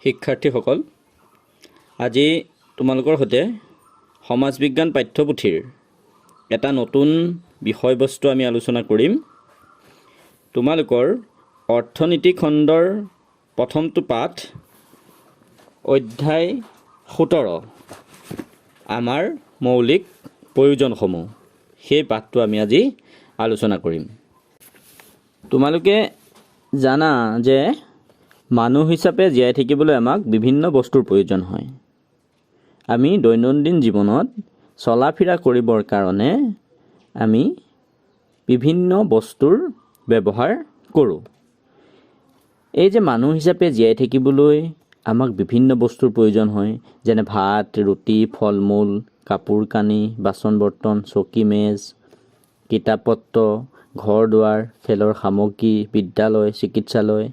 শিক্ষাৰ্থীসকল, আজি তোমালোকৰ সৈতে সমাজ বিজ্ঞান পাঠ্যপুথিৰ এটা নতুন বিষয়বস্তু আমি আলোচনা কৰিম। তোমালোকৰ অৰ্থনীতি খণ্ডৰ প্ৰথমটো পাঠ অধ্যায় 17 আমাৰ মৌলিক প্ৰয়োজনসমূহ, সেই পাঠটো আমি আজি আলোচনা কৰিম। তোমালোকে জানা যে মানুহ হিচাপে জীয়াই থাকিবলৈ আমাক বিভিন্ন বস্তুৰ প্ৰয়োজন হয়। আমি দৈনন্দিন জীৱনত চলা ফিৰা কৰিবৰ কাৰণে আমি বিভিন্ন বস্তুৰ ব্যৱহাৰ কৰোঁ। এই যে মানুহ হিচাপে জীয়াই থাকিবলৈ আমাক বিভিন্ন বস্তুৰ প্ৰয়োজন হয়, যেনে ভাত, ৰুটি, ফল মূল, কাপোৰ কানি, বাচন বৰ্তন, চকী মেজ, কিতাপ পত্ৰ, ঘৰ দুৱাৰ, খেলৰ সামগ্ৰী, বিদ্যালয়, চিকিৎসালয়।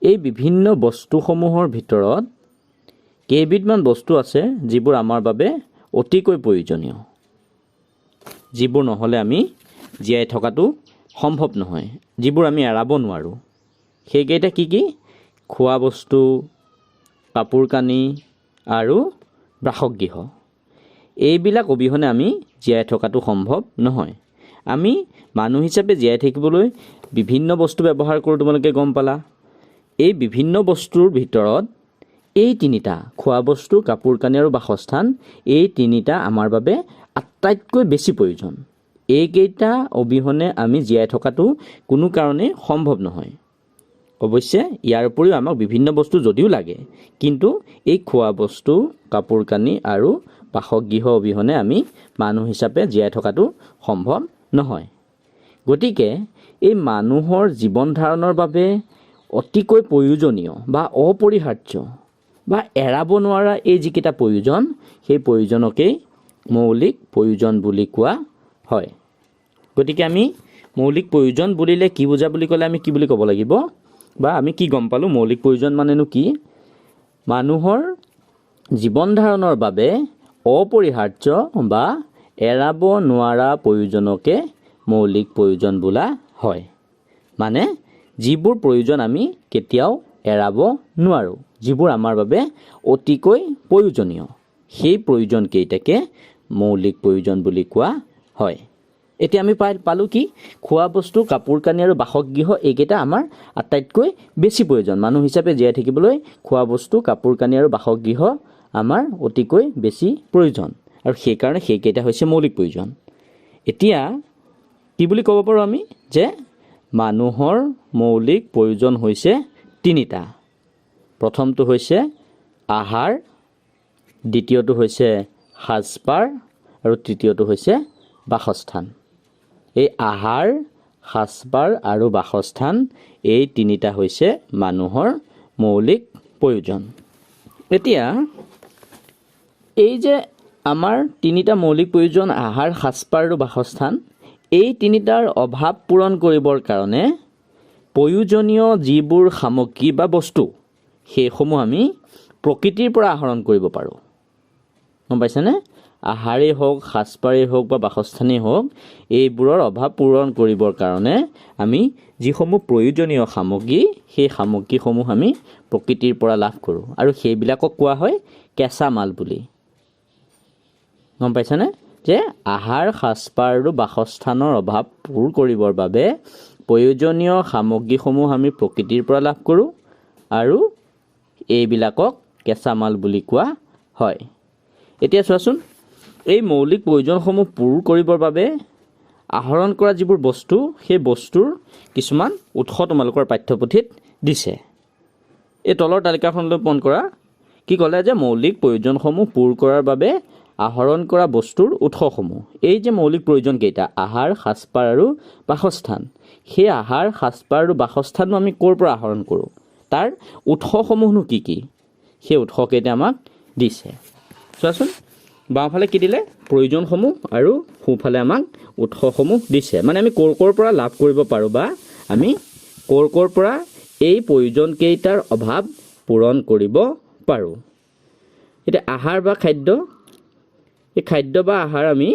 এই বিভিন্ন বস্তুসমূহৰ ভিতৰত কেইবিধমান বস্তু আছে যিবোৰ আমাৰ বাবে অতিকৈ প্ৰয়োজনীয়, যিবোৰ নহ'লে আমি জীয়াই থকাটো সম্ভৱ নহয়, যিবোৰ আমি এৰাব নোৱাৰোঁ। সেইকেইটা কি কি? খোৱা বস্তু, কাপোৰ কানি আৰু বাসগৃহ। এইবিলাক অবিহনে আমি জীয়াই থকাটো সম্ভৱ নহয়। আমি মানুহ হিচাপে জীয়াই থাকিবলৈ বিভিন্ন বস্তু ব্যৱহাৰ কৰোঁ, তোমালোকে গম পালা। এই বিভিন্ন বস্তুৰ ভিতৰত এই তিনিটা, খোৱা বস্তু, কাপোৰ কানি আৰু বাসস্থান, এই তিনিটা আমাৰ বাবে আটাইতকৈ বেছি প্ৰয়োজন। এইকেইটা অবিহনে আমি জীয়াই থকাটো কোনো কাৰণেই সম্ভৱ নহয়। অৱশ্যে ইয়াৰ উপৰিও আমাক বিভিন্ন বস্তু যদিও লাগে, কিন্তু এই খোৱা বস্তু, কাপোৰ কানি আৰু বাসগৃহ অবিহনে আমি মানুহ হিচাপে জীয়াই থকাটো সম্ভৱ নহয়। গতিকে এই মানুহৰ জীৱন ধাৰণৰ বাবে অতিকৈ প্ৰয়োজনীয় বা অপৰিহাৰ্য বা এৰাব নোৱাৰা এই যিকেইটা প্ৰয়োজন, সেই প্ৰয়োজনকেই মৌলিক প্ৰয়োজন বুলি কোৱা হয়। গতিকে আমি মৌলিক প্ৰয়োজন বুলিলে কি বুজা বুলি ক'লে আমি কি বুলি ক'ব লাগিব, বা আমি কি গম পালোঁ? মৌলিক প্ৰয়োজন মানেনো কি? মানুহৰ জীৱন ধাৰণৰ বাবে অপৰিহাৰ্য বা এৰাব নোৱাৰা প্ৰয়োজনকে মৌলিক প্ৰয়োজন বোলা হয়। মানে যিবোৰ প্ৰয়োজন আমি কেতিয়াও এৰাব নোৱাৰোঁ, যিবোৰ আমাৰ বাবে অতিকৈ প্ৰয়োজনীয়, সেই প্ৰয়োজনকেইটাকে মৌলিক প্ৰয়োজন বুলি কোৱা হয়। এতিয়া আমি পালোঁ কি? খোৱা বস্তু, কাপোৰ কানি আৰু বাসগৃহ, এইকেইটা আমাৰ আটাইতকৈ বেছি প্ৰয়োজন। মানুহ হিচাপে জীয়াই থাকিবলৈ খোৱা বস্তু, কাপোৰ কানি আৰু বাসগৃহ আমাৰ অতিকৈ বেছি প্ৰয়োজন, আৰু সেইকাৰণে সেইকেইটা হৈছে মৌলিক প্ৰয়োজন। এতিয়া কি বুলি ক'ব পাৰোঁ আমি? যে মানুহৰ মৌলিক প্ৰয়োজন হৈছে তিনিটা। প্ৰথমটো হৈছে আহাৰ, দ্বিতীয়টো হৈছে সাজপাৰ আৰু তৃতীয়টো হৈছে বাসস্থান। এই আহাৰ, সাজপাৰ আৰু বাসস্থান, এই তিনিটা হৈছে মানুহৰ মৌলিক প্ৰয়োজন। এতিয়া এই যে আমাৰ তিনিটা মৌলিক প্ৰয়োজন, আহাৰ, সাজপাৰ আৰু বাসস্থান, এই তিনিটাৰ অভাৱ পূৰণ কৰিবৰ কাৰণে প্ৰয়োজনীয় যিবোৰ সামগ্ৰী বা বস্তু, সেইসমূহ আমি প্ৰকৃতিৰ পৰা আহৰণ কৰিব পাৰোঁ। গম পাইছেনে? আহাৰেই হওক, সাজপাৰেই হওক বা বাসস্থানেই হওক, এইবোৰৰ অভাৱ পূৰণ কৰিবৰ কাৰণে আমি যিসমূহ প্ৰয়োজনীয় সামগ্ৰী, সেই সামগ্ৰীসমূহ আমি প্ৰকৃতিৰ পৰা লাভ কৰোঁ, আৰু সেইবিলাকক কোৱা হয় কেঁচা মাল বুলি। গম পাইছেনে? যে আহাৰ, সাজপাৰ আৰু বাসস্থানৰ অভাৱ পূৰ কৰিবৰ বাবে প্ৰয়োজনীয় সামগ্ৰীসমূহ আমি প্ৰকৃতিৰ পৰা লাভ কৰোঁ, আৰু এইবিলাকক কেঁচা মাল বুলি কোৱা হয়। এতিয়া চোৱাচোন, এই মৌলিক প্ৰয়োজনসমূহ পূৰ কৰিবৰ বাবে আহৰণ কৰা যিবোৰ বস্তু, সেই বস্তুৰ কিছুমান উৎস তোমালোকৰ পাঠ্যপুথিত দিছে। এই তলৰ তালিকাখনলৈ মন কৰা। কি ক'লে? যে মৌলিক প্ৰয়োজনসমূহ পূৰ কৰাৰ বাবে আহৰণ কৰা বস্তুৰ উৎসসমূহ। এই যে মৌলিক প্ৰয়োজন কেইটা, আহাৰ, সাজপাৰ আৰু বাসস্থান, সেই আহাৰ, সাজপাৰ আৰু বাসস্থানো আমি ক'ৰ পৰা আহৰণ কৰোঁ? তাৰ উৎসসমূহনো কি কি? সেই উৎসকেইটা আমাক দিছে। চোৱাচোন, বাওঁফালে কি দিলে? প্ৰয়োজনসমূহ, আৰু সোঁফালে আমাক উৎসসমূহ দিছে। মানে আমি ক'ৰ পৰা লাভ কৰিব পাৰোঁ, বা আমি ক'ৰ পৰা এই প্ৰয়োজনকেইটাৰ অভাৱ পূৰণ কৰিব পাৰোঁ। এতিয়া আহাৰ বা খাদ্য, এই খাদ্য বা আহাৰ আমি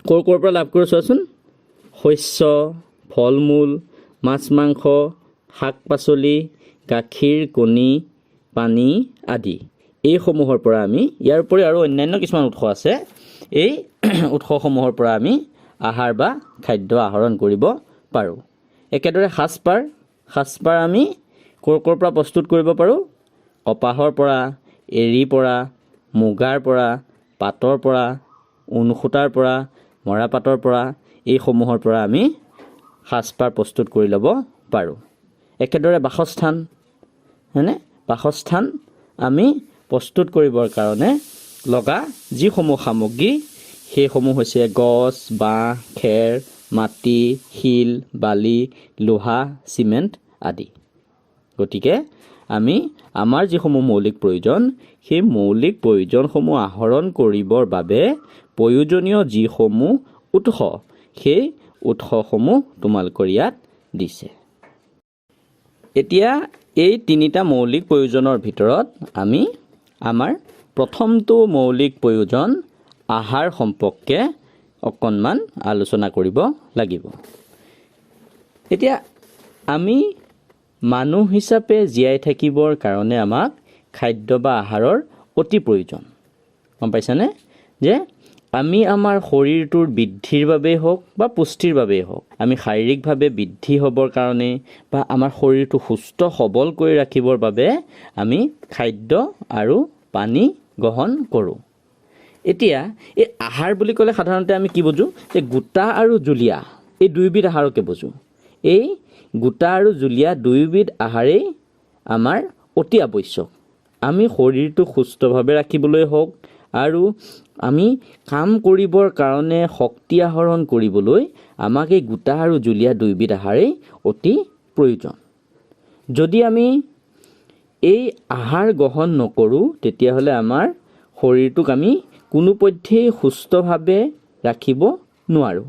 ক'ৰ পৰা লাভ কৰোঁ? চোৱাচোন, শস্য, ফল মূল, মাছ মাংস, শাক পাচলি, গাখীৰ, কণী, পানী আদি এইসমূহৰ পৰা আমি ইয়াৰ উপৰি আৰু অন্যান্য কিছুমান উৎস আছে এই উৎসসমূহৰ পৰা আমি আহাৰ বা খাদ্য আহৰণ কৰিব পাৰোঁ। একেদৰে সাজপাৰ আমি ক'ৰ পৰা প্ৰস্তুত কৰিব পাৰোঁ? কপাহৰ পৰা, এৰীৰ পৰা, মুগাৰ পৰা, পাটৰ পৰা, ঊণসূতাৰ পৰা, মৰাপাটৰ পৰা এইসমূহৰ পৰা আমি সাজপাৰ প্ৰস্তুত কৰি ল'ব পাৰোঁ। একেদৰে বাসস্থান হয়নে? বাসস্থান আমি প্ৰস্তুত কৰিবৰ কাৰণে লগা যিসমূহ সামগ্ৰী সেইসমূহ হৈছে গছ, বাঁহ, খেৰ, মাটি, শিল, বালি, লোহা, চিমেণ্ট আদি। গতিকে আমি আমাৰ যিসমূহ মৌলিক প্ৰয়োজন সেই মৌলিক প্ৰয়োজনসমূহ আহৰণ কৰিবৰ বাবে প্ৰয়োজনীয় যিসমূহ উৎস সেই উৎসসমূহ তোমালোকৰ ইয়াত দিছে। এতিয়া এই তিনিটা মৌলিক প্ৰয়োজনৰ ভিতৰত আমি আমাৰ প্ৰথমটো মৌলিক প্ৰয়োজন আহাৰ সম্পৰ্কে অকণমান আলোচনা কৰিব লাগিব। এতিয়া আমি মানুহ হিচাপে জীয়াই থাকিবৰ কাৰণে আমাক খাদ্য বা আহাৰৰ অতি প্ৰয়োজন। গম পাইছানে? যে আমি আমাৰ শৰীৰটোৰ বৃদ্ধিৰ বাবেই হওক বা পুষ্টিৰ বাবেই হওক, আমি শাৰীৰিকভাৱে বৃদ্ধি হ'বৰ কাৰণে বা আমাৰ শৰীৰটো সুস্থ সবল কৰি ৰাখিবৰ বাবে আমি খাদ্য আৰু পানী গ্ৰহণ কৰোঁ। এতিয়া এই আহাৰ বুলি ক'লে সাধাৰণতে আমি কি বুজোঁ? যে গোটা আৰু জুলীয়া এই দুয়োবিধ আহাৰকে বুজোঁ। এই গোটা আৰু জুলীয়া দুয়োবিধ আহাৰেই আমাৰ অতি আৱশ্যক। আমি শৰীৰটো সুস্থভাৱে ৰাখিবলৈ হওক আৰু আমি কাম কৰিবৰ কাৰণে শক্তি আহৰণ কৰিবলৈ আমাক এই গোটা আৰু জুলীয়া দুয়োবিধ আহাৰেই অতি প্ৰয়োজন। যদি আমি এই আহাৰ গ্ৰহণ নকৰোঁ তেতিয়াহ'লে আমাৰ শৰীৰটোক আমি কোনোপধ্যেই সুস্থভাৱে ৰাখিব নোৱাৰোঁ।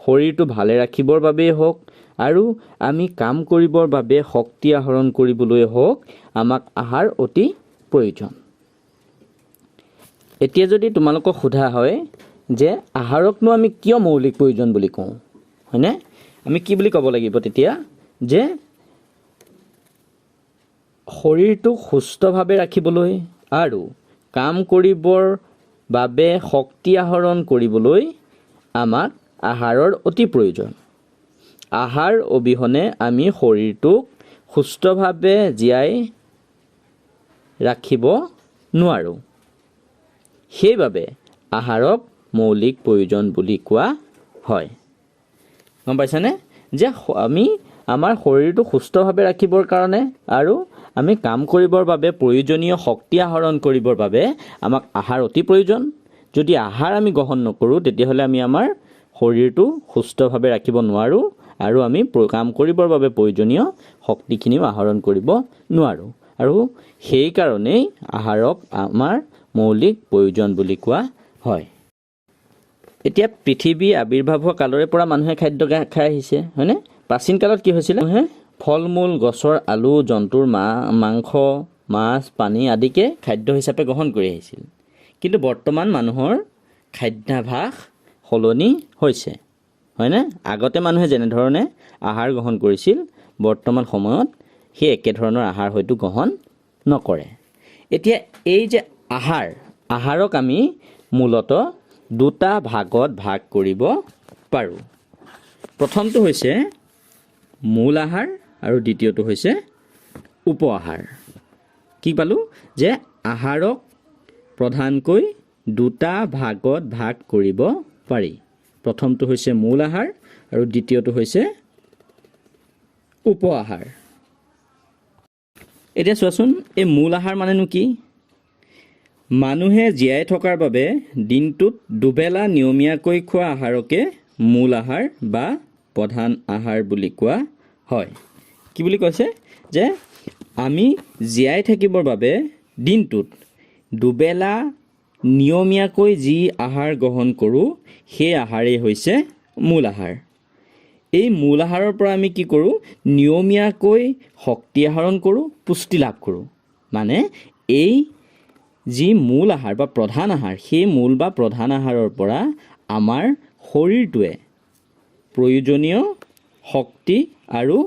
শৰীৰটো ভালে ৰাখিবৰ বাবেই হওক আৰু আমি কাম কৰিবৰ বাবে শক্তি আহৰণ কৰিবলৈ হওক আমাক আহাৰ অতি প্ৰয়োজন। এতিয়া যদি তোমালোকক সোধা হয় যে আহাৰকনো আমি কিয় মৌলিক প্ৰয়োজন বুলি কওঁ, হয়নে? আমি কি বুলি ক'ব লাগিব তেতিয়া? যে শৰীৰটোক সুস্থভাৱে ৰাখিবলৈ আৰু কাম কৰিবৰ বাবে শক্তি আহৰণ কৰিবলৈ আমাক আহাৰৰ অতি প্ৰয়োজন। আহাৰ অবিহনে আমি শৰীৰটোক সুস্থভাৱে জীয়াই ৰাখিব নোৱাৰোঁ। সেইবাবে আহাৰক মৌলিক প্ৰয়োজন বুলি কোৱা হয়। গম পাইছানে? যে আমি আমাৰ শৰীৰটো সুস্থভাৱে ৰাখিবৰ কাৰণে আৰু আমি কাম কৰিবৰ বাবে প্ৰয়োজনীয় শক্তি আহৰণ কৰিবৰ বাবে আমাক আহাৰ অতি প্ৰয়োজন। যদি আহাৰ আমি গ্ৰহণ নকৰোঁ তেতিয়াহ'লে আমি আমাৰ শৰীৰটো সুস্থভাৱে ৰাখিব নোৱাৰোঁ আৰু আমি কাম কৰিবৰ বাবে প্ৰয়োজনীয় শক্তিখিনিও আহৰণ কৰিব নোৱাৰোঁ। আৰু সেইকাৰণেই আহাৰক আমাৰ মৌলিক প্ৰয়োজন বুলি কোৱা হয়। এতিয়া পৃথিৱী আৱিৰ্ভাৱ হোৱা কালৰে পৰা মানুহে খাদ্য খাই আহিছে, হয়নে? প্ৰাচীন কালত কি হৈছিলে? মানুহে ফল মূল, গছৰ আলু, জন্তুৰ মাংস, মাছ, পানী আদিকে খাদ্য হিচাপে গ্ৰহণ কৰি আহিছিল। কিন্তু বৰ্তমান মানুহৰ খাদ্যাভাস সলনি হৈছে, হয়নে? আগতে মানুহে যেনেধৰণে আহাৰ গ্ৰহণ কৰিছিল বৰ্তমান সময়ত সেই একেধৰণৰ আহাৰ হয়তো গ্ৰহণ নকৰে। এতিয়া এই যে আহাৰক আমি মূলতঃ দুটা ভাগত ভাগ কৰিব পাৰোঁ। প্ৰথমটো হৈছে মূল আহাৰ আৰু দ্বিতীয়টো হৈছে উপ আহাৰ। কি পালোঁ? যে আহাৰক প্ৰধানকৈ দুটা ভাগত ভাগ কৰিব পাৰি। প্ৰথমটো হৈছে মূল আহাৰ আৰু দ্বিতীয়টো হৈছে উপ আহাৰ। এতিয়া চোৱাচোন, এই মূল আহাৰ মানেনো কি? মানুহে জীয়াই থকাৰ বাবে দিনটোত দুবেলা নিয়মীয়াকৈ খোৱা আহাৰকে মূল আহাৰ বা প্ৰধান আহাৰ বুলি কোৱা হয়। কি বুলি কৈছে? যে আমি জীয়াই থাকিবৰ বাবে দিনটোত দুবেলা নিয়মীয়াকৈ যি আহাৰ গ্ৰহণ কৰোঁ সেই আহাৰেই হৈছে মূল আহাৰ। এই মূল আহাৰৰ পৰা আমি কি কৰোঁ? নিয়মীয়াকৈ শক্তি আহৰণ কৰোঁ, পুষ্টি লাভ কৰোঁ। মানে এই যি মূল আহাৰ বা প্ৰধান আহাৰ সেই মূল বা প্ৰধান আহাৰৰ পৰা আমাৰ শৰীৰটোৱে প্ৰয়োজনীয় শক্তি আৰু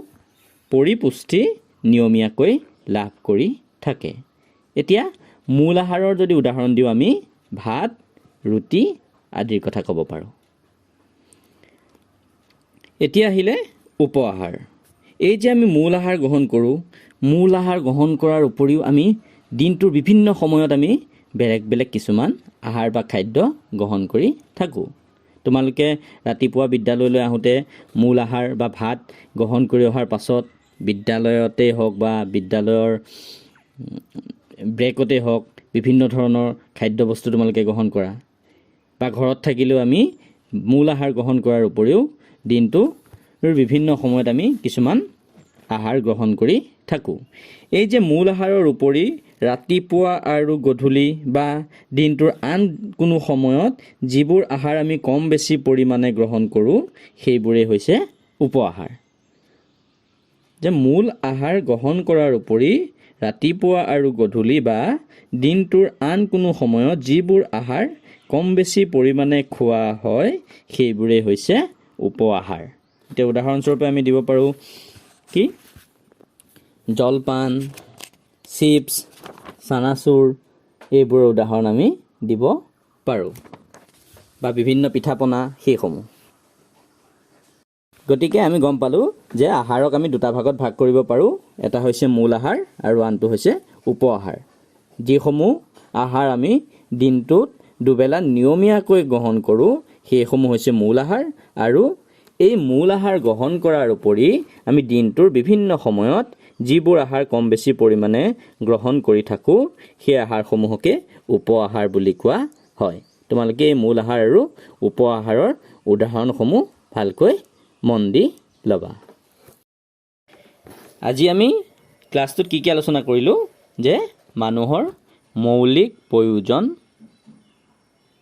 পৰিপুষ্টি নিয়মীয়াকৈ লাভ কৰি থাকে। এতিয়া মূল আহাৰৰ যদি উদাহৰণ দিওঁ আমি ভাত, ৰুটি আদিৰ কথা ক'ব পাৰোঁ। এতিয়া আহিলে উপ আহাৰ। এই যে আমি মূল আহাৰ গ্ৰহণ কৰোঁ, মূল আহাৰ গ্ৰহণ কৰাৰ উপৰিও আমি দিনটোৰ বিভিন্ন সময়ত আমি বেলেগ বেলেগ কিছুমান আহাৰ বা খাদ্য গ্ৰহণ কৰি থাকোঁ। তোমালোকে ৰাতিপুৱা বিদ্যালয়লৈ আহোঁতে মূল আহাৰ বা ভাত গ্ৰহণ কৰি অহাৰ পাছত বিদ্যালয়তেই হওক বা বিদ্যালয়ৰ ব্ৰেকতেই হওক বিভিন্ন ধৰণৰ খাদ্যবস্তু তোমালোকে গ্ৰহণ কৰা, বা ঘৰত থাকিলেও আমি মূল আহাৰ গ্ৰহণ কৰাৰ উপৰিও দিনটোৰ বিভিন্ন সময়ত আমি কিছুমান আহাৰ গ্ৰহণ কৰি থাকোঁ। এই যে মূল আহাৰৰ উপৰি ৰাতিপুৱা আৰু গধূলি বা দিনটোৰ আন কোনো সময়ত যিবোৰ আহাৰ আমি কম বেছি পৰিমাণে গ্ৰহণ কৰোঁ সেইবোৰেই হৈছে উপ আহাৰ। যে মূল আহাৰ গ্ৰহণ কৰাৰ উপৰি ৰাতিপুৱা আৰু গধূলি বা দিনটোৰ আন কোনো সময়ত যিবোৰ আহাৰ কম বেছি পৰিমাণে খোৱা হয় সেইবোৰেই হৈছে উপ আহাৰ। এতিয়া উদাহৰণস্বৰূপে আমি দিব পাৰোঁ কি জলপান, চিপছ, চানাচুৰ এইবোৰৰ উদাহৰণ আমি দিব পাৰোঁ, বা বিভিন্ন পিঠাপনা সেইসমূহ। গতিকে আমি গম পালোঁ যে আহাৰক আমি দুটা ভাগত ভাগ কৰিব পাৰোঁ। এটা হৈছে মূল আহাৰ আৰু আনটো হৈছে উপ আহাৰ। যিসমূহ আহাৰ আমি দিনটোত দুবেলা নিয়মীয়াকৈ গ্ৰহণ কৰোঁ সেইসমূহ হৈছে মূল আহাৰ, আৰু এই মূল আহাৰ গ্ৰহণ কৰাৰ উপৰি আমি দিনটোৰ বিভিন্ন সময়ত যিবোৰ আহাৰ কম বেছি পৰিমাণে গ্ৰহণ কৰি থাকোঁ সেই আহাৰসমূহকে উপ আহাৰ বুলি কোৱা হয়। তোমালোকে এই মূল আহাৰ আৰু উপ আহাৰৰ উদাহৰণসমূহ ভালকৈ মন দি ল'বা। আজি আমি ক্লাছটোত কি আলোচনা কৰিলোঁ যে মানুহৰ মৌলিক প্ৰয়োজন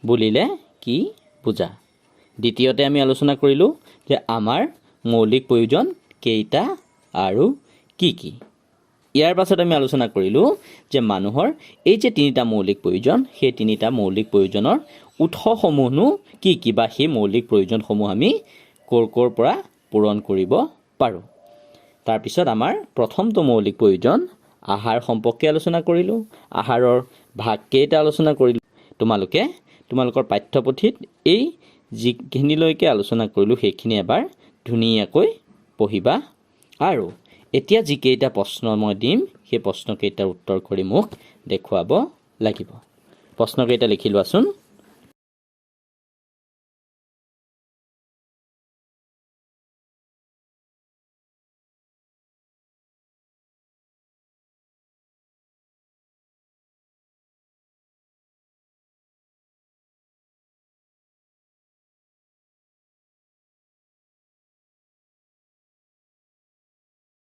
বুলিলে কি বুজা। দ্বিতীয়তে আমি আলোচনা কৰিলোঁ যে আমাৰ মৌলিক প্ৰয়োজন কেইটা আৰু কি কি। ইয়াৰ পাছত আমি আলোচনা কৰিলোঁ যে মানুহৰ এই যে তিনিটা মৌলিক প্ৰয়োজন সেই তিনিটা মৌলিক প্ৰয়োজনৰ উৎসসমূহনো কি কি, বা সেই মৌলিক প্ৰয়োজনসমূহ আমি ক'ৰ পৰা পূৰণ কৰিব পাৰোঁ। তাৰপিছত আমাৰ প্ৰথমটো মৌলিক প্ৰয়োজন আহাৰ সম্পৰ্কে আলোচনা কৰিলোঁ। আহাৰৰ ভাগ কেইটা আলোচনা কৰিলোঁ। তোমালোকৰ পাঠ্যপুথিত এই যিখিনিলৈকে আলোচনা কৰিলোঁ সেইখিনি এবাৰ ধুনীয়াকৈ পঢ়িবা, আৰু এতিয়া যিকেইটা প্ৰশ্ন মই দিম সেই প্ৰশ্নকেইটাৰ উত্তৰ কৰি মোক দেখুৱাব লাগিব। প্ৰশ্নকেইটা লিখি লোৱাচোন।